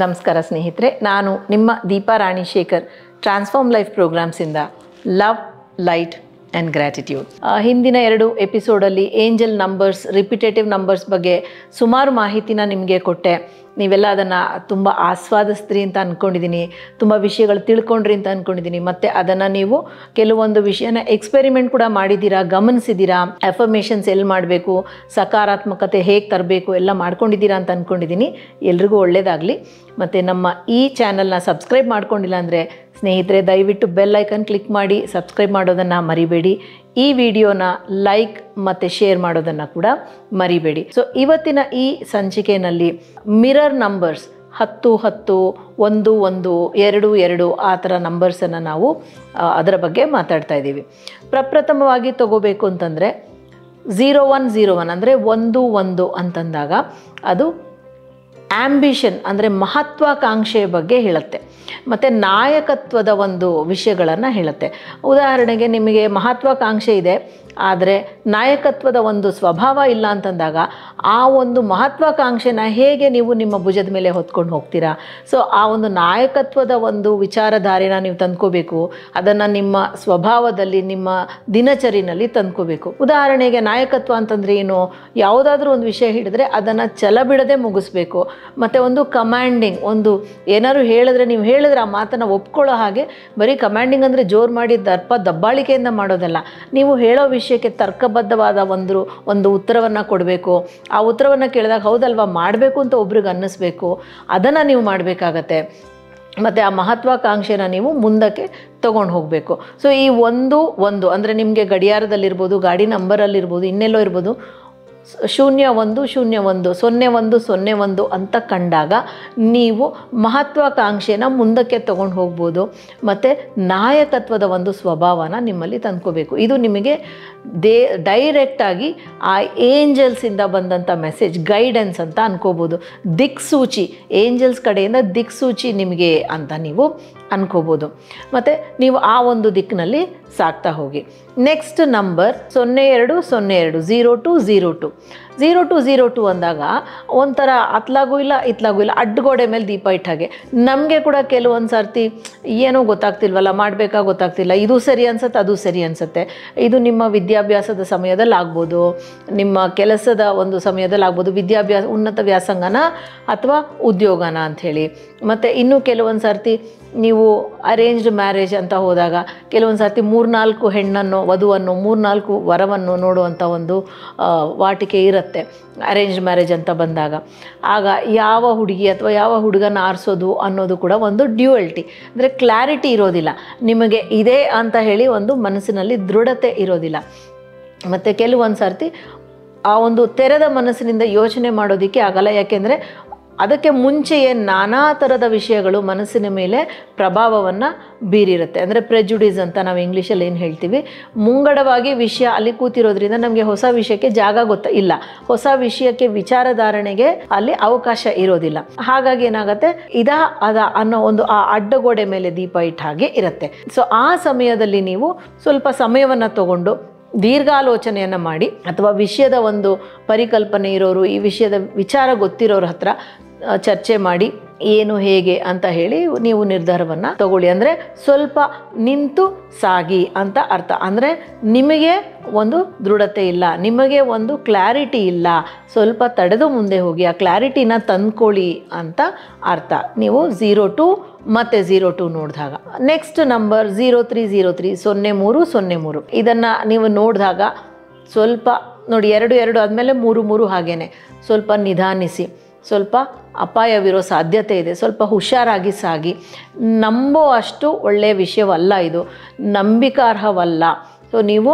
ನಮಸ್ಕಾರ ಸ್ನೇಹಿತರೆ, ನಾನು ನಿಮ್ಮ ದೀಪಾ ರಾಣಿಶೇಖರ್ ಟ್ರಾನ್ಸ್ಫಾರ್ಮ್ ಲೈಫ್ ಪ್ರೋಗ್ರಾಮ್ಸಿಂದ ಲವ್, ಲೈಟ್ ಆ್ಯಂಡ್ ಗ್ರ್ಯಾಟಿಟ್ಯೂಡ್. ಹಿಂದಿನ 2 ಎಪಿಸೋಡಲ್ಲಿ ಏಂಜಲ್ ನಂಬರ್ಸ್, ರಿಪಿಟೇಟಿವ್ ನಂಬರ್ಸ್ ಬಗ್ಗೆ ಸುಮಾರು ಮಾಹಿತಿನ ನಿಮಗೆ ಕೊಟ್ಟೆ. ನೀವೆಲ್ಲ ಅದನ್ನು ತುಂಬ ಆಸ್ವಾದಿಸ್ತೀರಿ ಅಂತ ಅಂದ್ಕೊಂಡಿದ್ದೀನಿ, ತುಂಬ ವಿಷಯಗಳು ತಿಳ್ಕೊಂಡ್ರಿ ಅಂತ ಅಂದ್ಕೊಂಡಿದ್ದೀನಿ. ಮತ್ತು ಅದನ್ನು ನೀವು ಕೆಲವೊಂದು ವಿಷಯನ ಎಕ್ಸ್ಪೆರಿಮೆಂಟ್ ಕೂಡ ಮಾಡಿದ್ದೀರಾ, ಗಮನಿಸಿದ್ದೀರಾ. ಅಫರ್ಮೇಷನ್ಸ್ ಎಲ್ಲಿ ಮಾಡಬೇಕು, ಸಕಾರಾತ್ಮಕತೆ ಹೇಗೆ ತರಬೇಕು ಎಲ್ಲ ಮಾಡ್ಕೊಂಡಿದ್ದೀರಾ ಅಂತ ಅಂದ್ಕೊಂಡಿದ್ದೀನಿ. ಎಲ್ರಿಗೂ ಒಳ್ಳೆಯದಾಗಲಿ. ಮತ್ತು ನಮ್ಮ ಈ ಚಾನಲ್ನ ಸಬ್ಸ್ಕ್ರೈಬ್ ಮಾಡ್ಕೊಂಡಿಲ್ಲ ಅಂದರೆ ಸ್ನೇಹಿತರೆ, ದಯವಿಟ್ಟು ಬೆಲ್ ಐಕನ್ ಕ್ಲಿಕ್ ಮಾಡಿ ಸಬ್ಸ್ಕ್ರೈಬ್ ಮಾಡೋದನ್ನು ಮರಿಬೇಡಿ. ಈ ವಿಡಿಯೋನ ಲೈಕ್ ಮತ್ತು ಶೇರ್ ಮಾಡೋದನ್ನು ಕೂಡ ಮರಿಬೇಡಿ. ಸೊ ಇವತ್ತಿನ ಈ ಸಂಚಿಕೆಯಲ್ಲಿ ಮಿರರ್ ನಂಬರ್ಸ್ 10, 10, 1, 1, 2, 2 ಆ ಥರ ನಂಬರ್ಸನ್ನು ನಾವು ಅದರ ಬಗ್ಗೆ ಮಾತಾಡ್ತಾ ಇದ್ದೀವಿ. ಪ್ರಪ್ರಥಮವಾಗಿ ತಗೋಬೇಕು ಅಂತಂದರೆ 0101 ಅಂದರೆ 1, 1 ಅಂತಂದಾಗ ಅದು ಆ್ಯಂಬಿಷನ್ ಅಂದರೆ ಮಹತ್ವಾಕಾಂಕ್ಷೆಯ ಬಗ್ಗೆ ಹೇಳುತ್ತೆ, ಮತ್ತು ನಾಯಕತ್ವದ ಒಂದು ವಿಷಯಗಳನ್ನು ಹೇಳುತ್ತೆ. ಉದಾಹರಣೆಗೆ ನಿಮಗೆ ಮಹತ್ವಾಕಾಂಕ್ಷೆ ಇದೆ, ಆದರೆ ನಾಯಕತ್ವದ ಒಂದು ಸ್ವಭಾವ ಇಲ್ಲ ಅಂತಂದಾಗ ಆ ಒಂದು ಮಹತ್ವಾಕಾಂಕ್ಷೆನ ಹೇಗೆ ನೀವು ನಿಮ್ಮ ಭುಜದ ಮೇಲೆ ಹೊತ್ಕೊಂಡು ಹೋಗ್ತೀರಾ? ಸೊ ಆ ಒಂದು ನಾಯಕತ್ವದ ಒಂದು ವಿಚಾರಧಾರೆನ ನೀವು ತಂದ್ಕೋಬೇಕು, ಅದನ್ನು ನಿಮ್ಮ ಸ್ವಭಾವದಲ್ಲಿ, ನಿಮ್ಮ ದಿನಚರಿನಲ್ಲಿ ತಂದ್ಕೋಬೇಕು. ಉದಾಹರಣೆಗೆ ನಾಯಕತ್ವ ಅಂತಂದರೆ ಏನು? ಯಾವುದಾದ್ರೂ ಒಂದು ವಿಷಯ ಹಿಡಿದ್ರೆ ಅದನ್ನು ಛಲ ಬಿಡದೆ ಮುಗಿಸ್ಬೇಕು. ಮತ್ತು ಒಂದು ಕಮಾಂಡಿಂಗ್, ಒಂದು ಏನಾದ್ರು ಹೇಳಿದ್ರೆ ನೀವು ಹೇಳಿದ್ರೆ ಆ ಮಾತನ್ನು ಒಪ್ಕೊಳ್ಳೋ ಹಾಗೆ, ಬರೀ ಕಮಾಂಡಿಂಗ್ ಅಂದರೆ ಜೋರು ಮಾಡಿ ದಬ್ಬಾಳಿಕೆಯಿಂದ ಮಾಡೋದಲ್ಲ. ನೀವು ಹೇಳೋ ವಿಷಯಕ್ಕೆ ತರ್ಕಬದ್ಧವಾದ ಒಂದು ಉತ್ತರವನ್ನು ಕೊಡಬೇಕು. ಆ ಉತ್ತರವನ್ನು ಕೇಳಿದಾಗ ಹೌದಲ್ವಾ, ಮಾಡಬೇಕು ಅಂತ ಒಬ್ರಿಗೆ ಅನ್ನಿಸ್ಬೇಕು. ಅದನ್ನು ನೀವು ಮಾಡಬೇಕಾಗತ್ತೆ. ಮತ್ತು ಆ ಮಹತ್ವಾಕಾಂಕ್ಷೆನ ನೀವು ಮುಂದಕ್ಕೆ ತೊಗೊಂಡು ಹೋಗಬೇಕು. ಸೊ ಈ 1, 1 ಅಂದರೆ ನಿಮಗೆ ಗಡಿಯಾರದಲ್ಲಿರ್ಬೋದು, ಗಾಡಿ ನಂಬರಲ್ಲಿರ್ಬೋದು, ಇನ್ನೆಲ್ಲೋ ಇರ್ಬೋದು, 01, 01, 01, 01 ಅಂತ ಕಂಡಾಗ ನೀವು ಮಹತ್ವಾಕಾಂಕ್ಷೆನ ಮುಂದಕ್ಕೆ ತೊಗೊಂಡು ಹೋಗ್ಬೋದು. ಮತ್ತು ನಾಯಕತ್ವದ ಒಂದು ಸ್ವಭಾವನ ನಿಮ್ಮಲ್ಲಿ ತಂದ್ಕೋಬೇಕು. ಇದು ನಿಮಗೆ ಡೈರೆಕ್ಟಾಗಿ ಆ ಏಂಜಲ್ಸಿಂದ ಬಂದಂಥ ಮೆಸೇಜ್, ಗೈಡೆನ್ಸ್ ಅಂತ ಅನ್ಕೋಬೋದು. ದಿಕ್ಸೂಚಿ, ಏಂಜಲ್ಸ್ ಕಡೆಯಿಂದ ದಿಕ್ಸೂಚಿ ನಿಮಗೆ ಅಂತ ನೀವು ಅನ್ಕೋಬೋದು. ಮತ್ತು ನೀವು ಆ ಒಂದು ದಿಕ್ಕಿನಲ್ಲಿ ಸಾಕ್ತಾ ಹೋಗಿ. Next number 0202, 0202. 0202 ಅಂದಾಗ ಒಂಥರ ಅತ್ಲಾಗೂ ಇಲ್ಲ ಇತ್ಲಾಗೂ ಇಲ್ಲ, ಅಡ್ಡಗೋಡೆ ಮೇಲೆ ದೀಪ ಇಟ್ಟ ಹಾಗೆ. ನಮಗೆ ಕೂಡ ಕೆಲವೊಂದು ಸರ್ತಿ ಏನೋ ಗೊತ್ತಾಗ್ತಿಲ್ವಲ್ಲ, ಮಾಡಬೇಕಾ ಗೊತ್ತಾಗ್ತಿಲ್ಲ, ಇದು ಸರಿ ಅನ್ಸುತ್ತೆ, ಅದು ಸರಿ ಅನಿಸುತ್ತೆ. ಇದು ನಿಮ್ಮ ವಿದ್ಯಾಭ್ಯಾಸದ ಸಮಯದಲ್ಲಿ ಆಗ್ಬೋದು, ನಿಮ್ಮ ಕೆಲಸದ ಒಂದು ಸಮಯದಲ್ಲಿ ಆಗ್ಬೋದು, ಉನ್ನತ ವ್ಯಾಸಂಗನ ಅಥವಾ ಉದ್ಯೋಗನ ಅಂಥೇಳಿ. ಮತ್ತು ಇನ್ನೂ ಕೆಲವೊಂದು ಸರ್ತಿ ನೀವು ಅರೇಂಜ್ಡ್ ಮ್ಯಾರೇಜ್ ಅಂತ ಹೋದಾಗ ಕೆಲವೊಂದು ಸರ್ತಿ 3-4 ಹೆಣ್ಣನ್ನು, ವಧುವನ್ನು, 3-4 ವರವನ್ನು ನೋಡುವಂಥ ಒಂದು ವಾಟಿಕೆ ಇರುತ್ತೆ ಅರೇಂಜ್ಡ್ ಮ್ಯಾರೇಜ್ ಅಂತ ಬಂದಾಗ. ಆಗ ಯಾವ ಹುಡುಗಿ ಅಥವಾ ಯಾವ ಹುಡುಗನ ಆರಿಸೋದು ಅನ್ನೋದು ಕೂಡ ಒಂದು ಡ್ಯುಯಲ್ಟಿ, ಅಂದರೆ ಕ್ಲಾರಿಟಿ ಇರೋದಿಲ್ಲ. ನಿಮಗೆ ಇದೆ ಅಂತ ಹೇಳಿ ಒಂದು ಮನಸ್ಸಿನಲ್ಲಿ ದೃಢತೆ ಇರೋದಿಲ್ಲ. ಮತ್ತು ಕೆಲವೊಂದು ಸರ್ತಿ ಆ ಒಂದು ತೆರೆದ ಮನಸ್ಸಿನಿಂದ ಯೋಚನೆ ಮಾಡೋದಕ್ಕೆ ಆಗಲ್ಲ. ಯಾಕೆಂದರೆ ಅದಕ್ಕೆ ಮುಂಚೆಯೇ ನಾನಾ ಥರದ ವಿಷಯಗಳು ಮನಸ್ಸಿನ ಮೇಲೆ ಪ್ರಭಾವವನ್ನು ಬೀರಿರುತ್ತೆ. ಅಂದರೆ ಪ್ರೆಜುಡಿಸ್ ಅಂತ ನಾವು ಇಂಗ್ಲೀಷಲ್ಲಿ ಏನು ಹೇಳ್ತೀವಿ, ಮುಂಗಡವಾಗಿ ವಿಷಯ ಅಲ್ಲಿ ಕೂತಿರೋದ್ರಿಂದ ನಮಗೆ ಹೊಸ ವಿಷಯಕ್ಕೆ ಜಾಗ ಇಲ್ಲ, ಹೊಸ ವಿಷಯಕ್ಕೆ ವಿಚಾರಧಾರಣೆಗೆ ಅಲ್ಲಿ ಅವಕಾಶ ಇರೋದಿಲ್ಲ. ಹಾಗಾಗಿ ಏನಾಗುತ್ತೆ, ಅದ ಅನ್ನೋ ಒಂದು ಆ ಅಡ್ಡಗೋಡೆ ಮೇಲೆ ದೀಪ ಇಟ್ಟ ಹಾಗೆ ಇರುತ್ತೆ. ಸೊ ಆ ಸಮಯದಲ್ಲಿ ನೀವು ಸ್ವಲ್ಪ ಸಮಯವನ್ನು ತಗೊಂಡು ದೀರ್ಘಾಲೋಚನೆಯನ್ನು ಮಾಡಿ, ಅಥವಾ ವಿಷಯದ ಒಂದು ಪರಿಕಲ್ಪನೆ ಇರೋರು, ಈ ವಿಷಯದ ವಿಚಾರ ಗೊತ್ತಿರೋರ ಹತ್ರ ಚರ್ಚೆ ಮಾಡಿ ಏನು ಹೇಗೆ ಅಂತ ಹೇಳಿ ನೀವು ನಿರ್ಧಾರವನ್ನು ತಗೊಳ್ಳಿ. ಅಂದರೆ ಸ್ವಲ್ಪ ನಿಂತು ಸಾಗಿ ಅಂತ ಅರ್ಥ. ಅಂದರೆ ನಿಮಗೆ ಒಂದು ದೃಢತೆ ಇಲ್ಲ, ನಿಮಗೆ ಒಂದು ಕ್ಲಾರಿಟಿ ಇಲ್ಲ, ಸ್ವಲ್ಪ ತಡೆದು ಮುಂದೆ ಹೋಗಿ ಆ ಕ್ಲಾರಿಟಿನ ತಂದ್ಕೊಳ್ಳಿ ಅಂತ ಅರ್ಥ. ನೀವು 02 ಮತ್ತು 02 ನೋಡಿದಾಗ. Next number 0303, 0303. ಇದನ್ನು ನೀವು ನೋಡಿದಾಗ ಸ್ವಲ್ಪ ನೋಡಿ, 2 ಆದಮೇಲೆ 3 ಹಾಗೇನೆ. ಸ್ವಲ್ಪ ನಿಧಾನಿಸಿ, ಸ್ವಲ್ಪ ಅಪಾಯವಿರೋ ಸಾಧ್ಯತೆ ಇದೆ, ಸ್ವಲ್ಪ ಹುಷಾರಾಗಿ ಸಾಗಿ. ನಂಬೋ ಅಷ್ಟು ಒಳ್ಳೆಯ ವಿಷಯವಲ್ಲ ಇದು, ನಂಬಿಕಾರ್ಹವಲ್ಲ. ಸೊ ನೀವು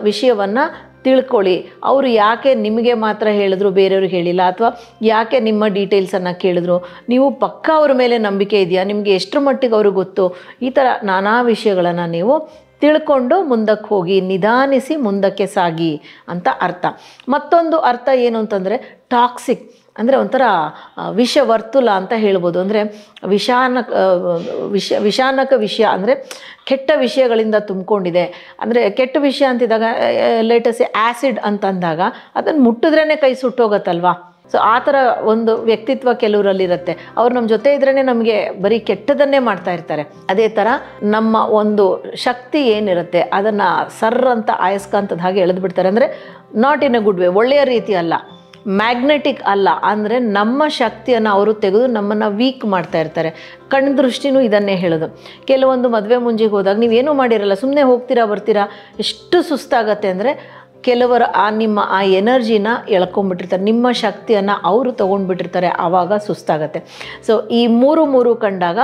ವಿಷಯವನ್ನು ತಿಳ್ಕೊಳ್ಳಿ. ಅವರು ಯಾಕೆ ನಿಮಗೆ ಮಾತ್ರ ಹೇಳಿದ್ರು, ಬೇರೆಯವ್ರಿಗೆ ಹೇಳಿಲ್ಲ, ಅಥವಾ ಯಾಕೆ ನಿಮ್ಮ ಡೀಟೇಲ್ಸನ್ನು ಕೇಳಿದ್ರು, ನೀವು ಪಕ್ಕ ಅವ್ರ ಮೇಲೆ ನಂಬಿಕೆ ಇದೆಯಾ, ನಿಮಗೆ ಎಷ್ಟರ ಮಟ್ಟಿಗೆ ಅವ್ರಿಗೆ ಗೊತ್ತು, ಈ ಥರ ನಾನಾ ವಿಷಯಗಳನ್ನು ನೀವು ತಿಳ್ಕೊಂಡು ಮುಂದಕ್ಕೆ ಹೋಗಿ, ನಿಧಾನಿಸಿ ಮುಂದಕ್ಕೆ ಸಾಗಿ ಅಂತ ಅರ್ಥ. ಮತ್ತೊಂದು ಅರ್ಥ ಏನು ಅಂತಂದರೆ ಟಾಕ್ಸಿಕ್, ಅಂದರೆ ಒಂಥರ ವಿಷವರ್ತುಲ ಅಂತ ಹೇಳ್ಬೋದು. ಅಂದರೆ ವಿಷಾನಕ ವಿಷಯ ಅಂದರೆ ಕೆಟ್ಟ ವಿಷಯಗಳಿಂದ ತುಂಬಿಕೊಂಡಿದೆ. ಅಂದರೆ ಕೆಟ್ಟ ವಿಷಯ ಅಂತಿದ್ದಾಗ ಲೇಟೆಸ್ಟ್ ಆ್ಯಸಿಡ್ ಅಂತಂದಾಗ ಅದನ್ನು ಮುಟ್ಟಿದ್ರೇ ಕೈ ಸುಟ್ಟೋಗತ್ತಲ್ವ. ಸೊ ಆ ಥರ ಒಂದು ವ್ಯಕ್ತಿತ್ವ ಕೆಲವರಲ್ಲಿರುತ್ತೆ. ಅವ್ರು ನಮ್ಮ ಜೊತೆ ಇದ್ರೇ ನಮಗೆ ಬರೀ ಕೆಟ್ಟದನ್ನೇ ಮಾಡ್ತಾ ಇರ್ತಾರೆ. ಅದೇ ಥರ ನಮ್ಮ ಒಂದು ಶಕ್ತಿ ಏನಿರುತ್ತೆ ಅದನ್ನು ಸರ್ರ್ ಅಂತ ಆಯಸ್ಕಾಂತದ ಹಾಗೆ ಎಳೆದು ಬಿಡ್ತಾರೆ. ಅಂದರೆ not in a good way, ಒಳ್ಳೆಯ ರೀತಿ ಅಲ್ಲ, ಮ್ಯಾಗ್ನೆಟಿಕ್ ಅಲ್ಲ. ಅಂದರೆ ನಮ್ಮ ಶಕ್ತಿಯನ್ನು ಅವರು ತೆಗೆದು ನಮ್ಮನ್ನು ವೀಕ್ ಮಾಡ್ತಾ ಇರ್ತಾರೆ. ಕಣ್ಣು ದೃಷ್ಟಿನೂ ಇದನ್ನೇ ಹೇಳೋದು. ಕೆಲವೊಂದು ಮದುವೆ ಮುಂಜಿಗೆ ಹೋದಾಗ ನೀವೇನೂ ಮಾಡಿರಲ್ಲ, ಸುಮ್ಮನೆ ಹೋಗ್ತೀರಾ ಬರ್ತೀರಾ, ಎಷ್ಟು ಸುಸ್ತಾಗತ್ತೆ ಅಂದರೆ ಕೆಲವರು ನಿಮ್ಮ ಆ ಎನರ್ಜಿನ ಎಳ್ಕೊಂಡ್ಬಿಟ್ಟಿರ್ತಾರೆ, ನಿಮ್ಮ ಶಕ್ತಿಯನ್ನು ಅವರು ತೊಗೊಂಡ್ಬಿಟ್ಟಿರ್ತಾರೆ, ಆವಾಗ ಸುಸ್ತಾಗತ್ತೆ. ಸೊ ಈ ಮೂರು ಕಂಡಾಗ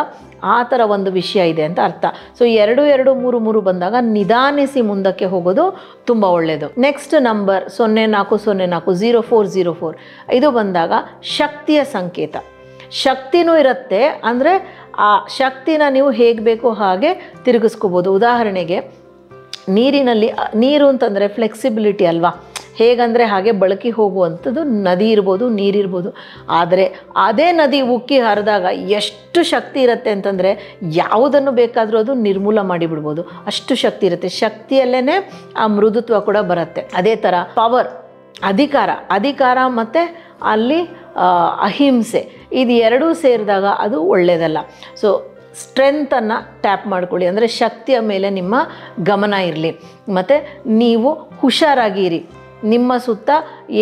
ಆ ಥರ ಒಂದು ವಿಷಯ ಇದೆ ಅಂತ ಅರ್ಥ. ಸೊ 2 2 3 3 ಬಂದಾಗ ನಿಧಾನಿಸಿ ಮುಂದಕ್ಕೆ ಹೋಗೋದು ತುಂಬ ಒಳ್ಳೆಯದು. ನೆಕ್ಸ್ಟ್ ನಂಬರ್ 0404 0404 ಇದು ಬಂದಾಗ ಶಕ್ತಿಯ ಸಂಕೇತ. ಶಕ್ತಿನೂ ಇರುತ್ತೆ, ಅಂದರೆ ಆ ಶಕ್ತಿನ ನೀವು ಹೇಗೆ ಬೇಕೋ ಹಾಗೆ ತಿರುಗಿಸ್ಕೋಬೋದು. ಉದಾಹರಣೆಗೆ ನೀರು ಅಂತಂದರೆ ಫ್ಲೆಕ್ಸಿಬಿಲಿಟಿ ಅಲ್ವಾ, ಹೇಗಂದರೆ ಹಾಗೆ ಬಳಕೆ ಹೋಗುವಂಥದ್ದು ನದಿ ಇರ್ಬೋದು, ನೀರಿರ್ಬೋದು. ಆದರೆ ಅದೇ ನದಿ ಉಕ್ಕಿ ಹರಿದಾಗ ಎಷ್ಟು ಶಕ್ತಿ ಇರುತ್ತೆ ಅಂತಂದರೆ ಯಾವುದನ್ನು ಬೇಕಾದರೂ ಅದು ನಿರ್ಮೂಲ ಮಾಡಿಬಿಡ್ಬೋದು, ಅಷ್ಟು ಶಕ್ತಿ ಇರುತ್ತೆ. ಶಕ್ತಿಯಲ್ಲೇ ಆ ಮೃದುತ್ವ ಕೂಡ ಬರುತ್ತೆ. ಅದೇ ಥರ ಪವರ್, ಅಧಿಕಾರ ಮತ್ತು ಅಲ್ಲಿ ಅಹಿಂಸೆ, ಇದು ಎರಡೂ ಸೇರಿದಾಗ ಅದು ಒಳ್ಳೆಯದಲ್ಲ. ಸೊ ಸ್ಟ್ರೆಂತನ್ನು ಟ್ಯಾಪ್ ಮಾಡ್ಕೊಳ್ಳಿ, ಅಂದರೆ ಶಕ್ತಿಯ ಮೇಲೆ ನಿಮ್ಮ ಗಮನ ಇರಲಿ. ಮತ್ತು ನೀವು ಹುಷಾರಾಗಿರಿ. ನಿಮ್ಮ ಸುತ್ತ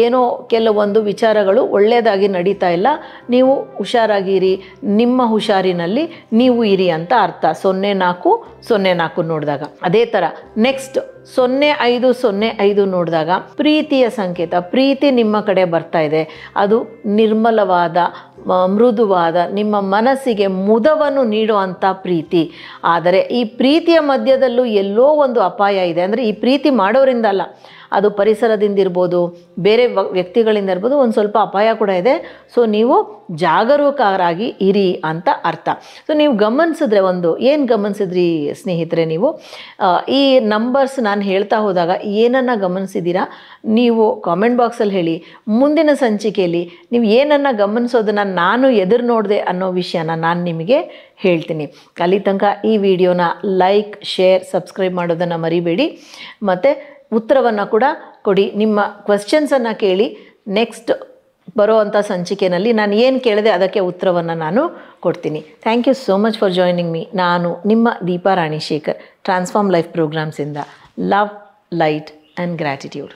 ಏನೋ ಕೆಲವೊಂದು ವಿಚಾರಗಳು ಒಳ್ಳೆಯದಾಗಿ ನಡೀತಾ ಇಲ್ಲ, ನೀವು ಹುಷಾರಾಗಿರಿ, ನಿಮ್ಮ ಹುಷಾರಿನಲ್ಲಿ ನೀವು ಇರಿ ಅಂತ ಅರ್ಥ 0404 ನೋಡಿದಾಗ. ಅದೇ ಥರ ನೆಕ್ಸ್ಟ್ 0505 ನೋಡಿದಾಗ ಪ್ರೀತಿಯ ಸಂಕೇತ. ಪ್ರೀತಿ ನಿಮ್ಮ ಕಡೆ ಬರ್ತಾ ಇದೆ, ಅದು ನಿರ್ಮಲವಾದ ಮೃದುವಾದ ನಿಮ್ಮ ಮನಸ್ಸಿಗೆ ಮುದವನ್ನು ನೀಡುವಂಥ ಪ್ರೀತಿ. ಆದರೆ ಈ ಪ್ರೀತಿಯ ಮಧ್ಯದಲ್ಲೂ ಎಲ್ಲೋ ಒಂದು ಅಪಾಯ ಇದೆ. ಅಂದರೆ ಈ ಪ್ರೀತಿ ಮಾಡೋರಿಂದ ಅಲ್ಲ, ಅದು ಪರಿಸರದಿಂದಿರ್ಬೋದು, ಬೇರೆ ವ್ಯಕ್ತಿಗಳಿಂದ ಇರ್ಬೋದು, ಒಂದು ಸ್ವಲ್ಪ ಅಪಾಯ ಕೂಡ ಇದೆ. ಸೊ ನೀವು ಜಾಗರೂಕರಾಗಿ ಇರಿ ಅಂತ ಅರ್ಥ. ಸೊ ನೀವು ಗಮನಿಸಿದ್ರೆ ಏನು ಗಮನಿಸಿದ್ರಿ ಸ್ನೇಹಿತರೆ, ನೀವು ಈ ನಂಬರ್ಸ್ ನಾನು ಹೇಳ್ತಾ ಹೋದಾಗ ಏನನ್ನು ಗಮನಿಸಿದ್ದೀರಾ ನೀವು ಕಾಮೆಂಟ್ ಬಾಕ್ಸಲ್ಲಿ ಹೇಳಿ. ಮುಂದಿನ ಸಂಚಿಕೆಯಲ್ಲಿ ನೀವು ಏನನ್ನು ಗಮನಿಸೋದನ್ನು ನಾನು ಎದುರು ನೋಡಿದೆ ಅನ್ನೋ ವಿಷಯನ ನಾನು ನಿಮಗೆ ಹೇಳ್ತೀನಿ. ಅಲ್ಲಿ ತನಕ ಈ ವಿಡಿಯೋನ ಲೈಕ್, ಶೇರ್, ಸಬ್ಸ್ಕ್ರೈಬ್ ಮಾಡೋದನ್ನು ಮರಿಬೇಡಿ. ಮತ್ತು ಉತ್ತರವನ್ನು ಕೂಡ ಕೊಡಿ. ನಿಮ್ಮ ಕ್ವೆಶ್ಚನ್ಸನ್ನು ಕೇಳಿ. ನೆಕ್ಸ್ಟ್ ಬರೋವಂಥ ಸಂಚಿಕೆಯಲ್ಲಿ ನಾನು ಏನು ಕೇಳಿದೆ ಅದಕ್ಕೆ ಉತ್ತರವನ್ನು ನಾನು ಕೊಡ್ತೀನಿ. Thank you so much for joining me. ನಾನು ನಿಮ್ಮ ದೀಪಾ ರಾಣಿ ಶೇಖರ್, ಟ್ರಾನ್ಸ್ಫಾರ್ಮ್ ಲೈಫ್ ಪ್ರೋಗ್ರಾಮ್ಸಿಂದ. Love, light and gratitude.